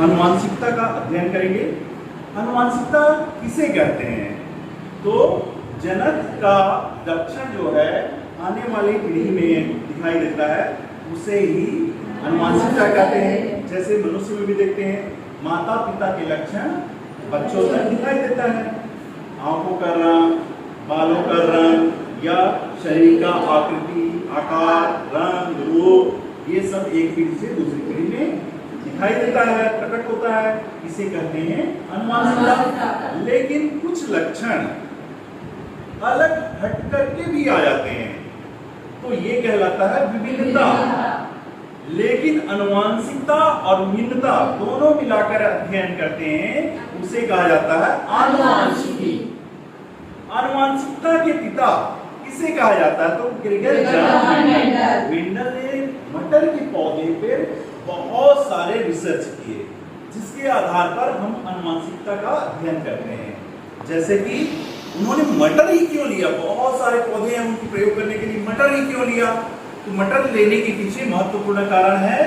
अनुवांशिकता का अध्ययन करेंगे। अनुवांशिकता किसे कहते हैं? तो जनक का लक्षण जो है आने वाली पीढ़ी में दिखाई देता है, उसे ही अनुवांशिकता कहते हैं। जैसे मनुष्य में भी देखते हैं, माता पिता के लक्षण बच्चों में दिखाई देता है। आंखों का रंग, बालों का रंग या शरीर का आकृति, आकार, रंग, रूप, ये सब एक पीढ़ी से दूसरी पीढ़ी में दिखाई देता है, प्रकट होता है। इसे कहते हैं अनुवांशिकता। लेकिन कुछ लक्षण अलग हट करके भी आ जाते हैं, तो ये कहलाता है विभिन्नता। लेकिन अनुवांशिकता और भिन्नता दोनों मिलाकर अध्ययन करते हैं, उसे कहा जाता है आनुवांशिकी। आनुवांशिकता के पिता किसे कहा जाता है? तो ग्रेगर मेंडल ने मटर के पौधे पर बहुत सारे रिसर्च किए, जिसके आधार पर हम अनुवांशिकता का अध्ययन करते हैं। जैसे कि उन्होंने मटर ही क्यों लिया? बहुत सारे पौधे हैं, उनकी प्रयोग करने के लिए मटर ही क्यों लिया? तो मटर लेने के पीछे महत्वपूर्ण कारण है,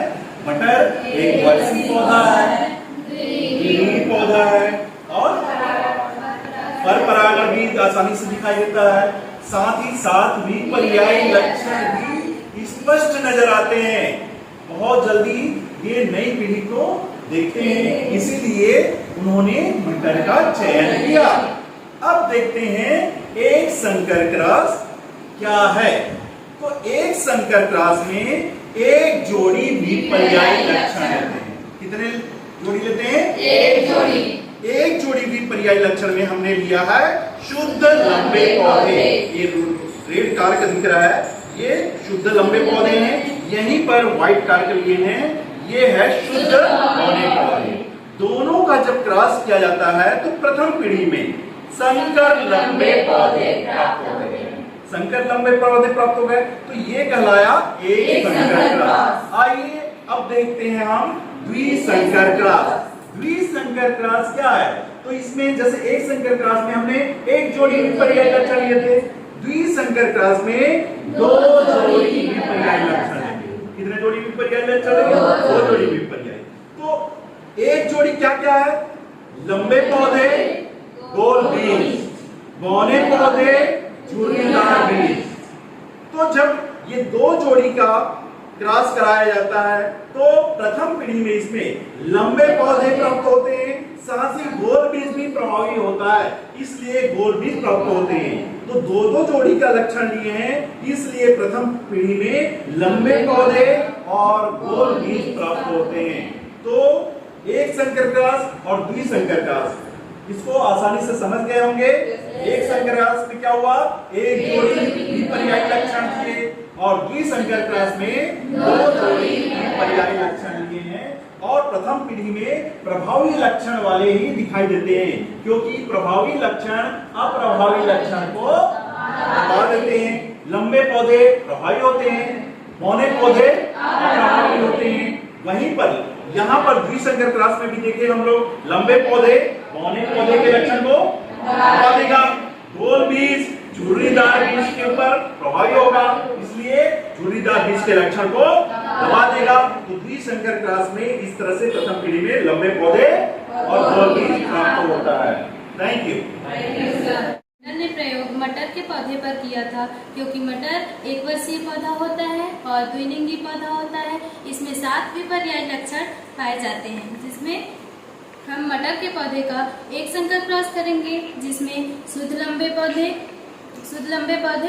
मटर एक वर्षीय पौधा है, द्विदलीय पौधा है और पर परागण भी आसानी से दिखाई देता है। साथ ही साथ विपर्यायी लक्षण भी स्पष्ट नजर आते हैं। बहुत जल्दी ये नई पीढ़ी को देखते हैं, इसीलिए उन्होंने मटर का चयन किया। अब देखते हैं एक संकर क्रॉस क्या है। तो एक संकर क्रॉस में एक जोड़ी विपर्यायी लक्षण लेते हैं। कितने जोड़ी लेते हैं? एक जोड़ी। एक जोड़ी विपर्यायी लक्षण में हमने लिया है शुद्ध लंबे पौधे। ये रेड कारक दिख रहा है, ये शुद्ध लंबे पौधे हैं। यहीं पर व्हाइट कारक लिए हैं, ये है शुद्ध बौने पौधे। दोनों का जब क्रॉस किया जाता है तो प्रथम पीढ़ी में संकर लंबे पौधे प्राप्त हो गए। संकर लंबे पौधे प्राप्त हो गए, तो ये कहलाया एक संकर क्रॉस। आइए अब देखते हैं हम द्विसंकर क्रॉस। द्विसंकर क्रॉस क्या है? तो इसमें जैसे एक संकर क्रॉस में हमने एक जोड़ी विपर्यायी लक्षण लिए थे, द्विसंकर क्रॉस में दो जोड़ी विपर्यायी लक्षण लेंगे। कितने जोड़ी विपर्यायी लक्षण लेंगे? दो जोड़ी विपर्यायी। तो एक जोड़ी क्या क्या है? लंबे पौधे, गोल बीज, बौने पौधे, झुर्रीदार बीज। तो जब ये दो जोड़ी का क्रॉस कराया जाता है तो प्रथम पीढ़ी में इसमें लंबे पौधे प्राप्त होते हैं, साथ ही गोल बीज भी प्रभावी होता है, इसलिए गोल बीज प्राप्त होते हैं। तो दो दो जोड़ी का लक्षण लिए हैं, इसलिए प्रथम पीढ़ी में लंबे पौधे और गोल बीज प्राप्त होते हैं। तो एक संकर क्रॉस और द्विसंकर क्रॉस, इसको आसानी से समझ गए होंगे। एक संकर क्रॉस में क्या हुआ? एक जोड़ी विपर्यायी लक्षण थे और द्विसंकर क्रॉस में दो जोड़ी विपर्यायी लक्षण लिए हैं। और प्रथम पीढ़ी में प्रभावी लक्षण वाले ही दिखाई देते हैं, क्योंकि प्रभावी लक्षण अप्रभावी लक्षण को दबा देते हैं। लंबे पौधे प्रभावी होते हैं, बौने पौधे अप्रभावी होते हैं। वहीं पर यहाँ पर द्विसंकर क्रॉस में भी देखे हम लोग, लंबे पौधे बौने पौधे के लक्षण को दबा देगा, गोल बीज झुर्रीदार बीज के ऊपर प्रभावी होगा, इसलिए झुर्रीदार बीज के लक्षण को दबा देगा। तो द्विसंकर क्रॉस में इस तरह से प्रथम पीढ़ी में लंबे पौधे और गोल बीज प्राप्त होता है। Thank you. ने प्रयोग मटर के पौधे पर किया था, क्योंकि मटर एक वर्षीय पौधा होता है और द्विलिंगी पौधा होता है। इसमें 7 विपर्यायी लक्षण पाए जाते हैं, जिसमें हम मटर के पौधे का एक संकर क्रॉस करेंगे, जिसमें शुद्ध लंबे पौधे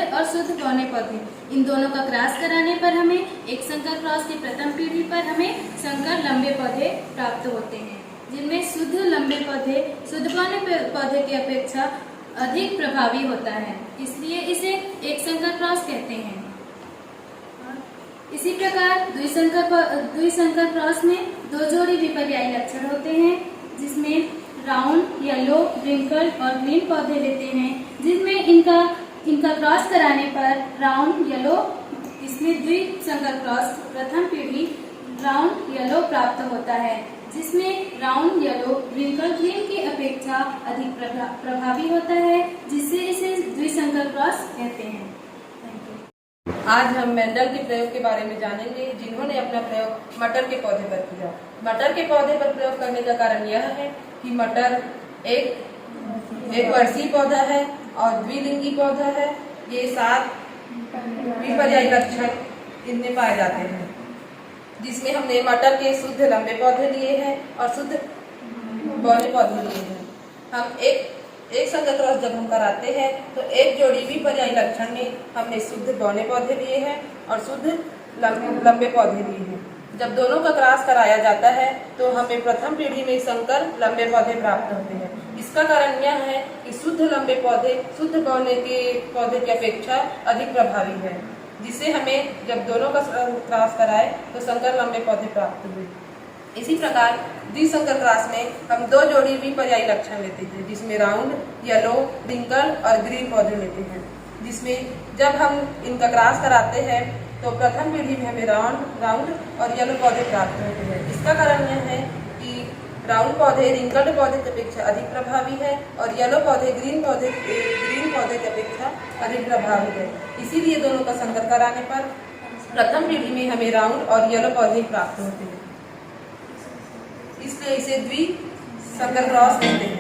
और शुद्ध बौने पौधे, इन दोनों का क्रॉस कराने पर हमें एक संकर क्रॉस की प्रथम पीढ़ी पर हमें संकर लंबे पौधे प्राप्त होते हैं, जिनमें शुद्ध लंबे पौधे शुद्ध बौने पौधे की अपेक्षा अधिक प्रभावी होता है, इसलिए इसे एक संकर क्रॉस कहते हैं। इसी प्रकार द्विसंकर क्रॉस में दो जोड़ी विपर्यायी लक्षण होते हैं, जिसमें राउंड, येलो, रिंकल और ग्रीन पौधे लेते हैं, जिसमें इनका क्रॉस कराने पर राउंड, येलो, इसमें द्विसंकर क्रॉस प्रथम पीढ़ी राउंड येलो प्राप्त होता है, जिसमें राउंड येलो रिंकल ग्रीन की अपेक्षा अधिक प्रभावी होता है, जिससे इसे द्विसंकर क्रॉस कहते हैं। Thank you. आज हम मेंडल के प्रयोग के बारे में जानेंगे, जिन्होंने अपना प्रयोग मटर के पौधे पर किया। मटर के पौधे पर प्रयोग करने का कारण यह है कि मटर एक वर्षीय पौधा है और द्विलिंगी पौधा है। ये 7 विपर्यायी लक्षण इनमें पाए जाते हैं, जिसमें हमने मटर के शुद्ध लंबे पौधे लिए हैं और शुद्ध बौने पौधे लिए हैं। हम एक संकर क्रॉस जब हम कराते हैं तो एक जोड़ी विपर्यायी लक्षण में हमने शुद्ध बौने पौधे लिए हैं और शुद्ध लंबे पौधे लिए हैं। जब दोनों का क्रॉस कराया जाता है तो हमें प्रथम पीढ़ी में संकर लंबे पौधे प्राप्त होते हैं। इसका कारण यह है कि शुद्ध लंबे पौधे शुद्ध बौने के पौधे की अपेक्षा अधिक प्रभावी है, जिससे हमें जब दोनों का क्रॉस कराए तो संकर लंबे पौधे प्राप्त हुए। इसी प्रकार द्विसंकर क्रॉस में हम 2 जोड़ी विपर्यायी लक्षण लेते हैं, जिसमें राउंड, येलो, रिंकल और ग्रीन पौधे लेते हैं। जिसमें जब हम इनका क्रॉस कराते हैं तो प्रथम पीढ़ी में हमें राउंड और येलो पौधे प्राप्त होते हैं। इसका कारण यह है कि राउंड पौधे रिंकल्ड पौधे की अपेक्षा अधिक प्रभावी है और येलो पौधे ग्रीन पौधे की अपेक्षा अधिक प्रभावी है। इसीलिए दोनों का संकर कराने पर प्रथम पीढ़ी में हमें राउंड और येलो पौधे प्राप्त होते हैं, इसलिए इसे द्विसंकर क्रॉस कहते हैं।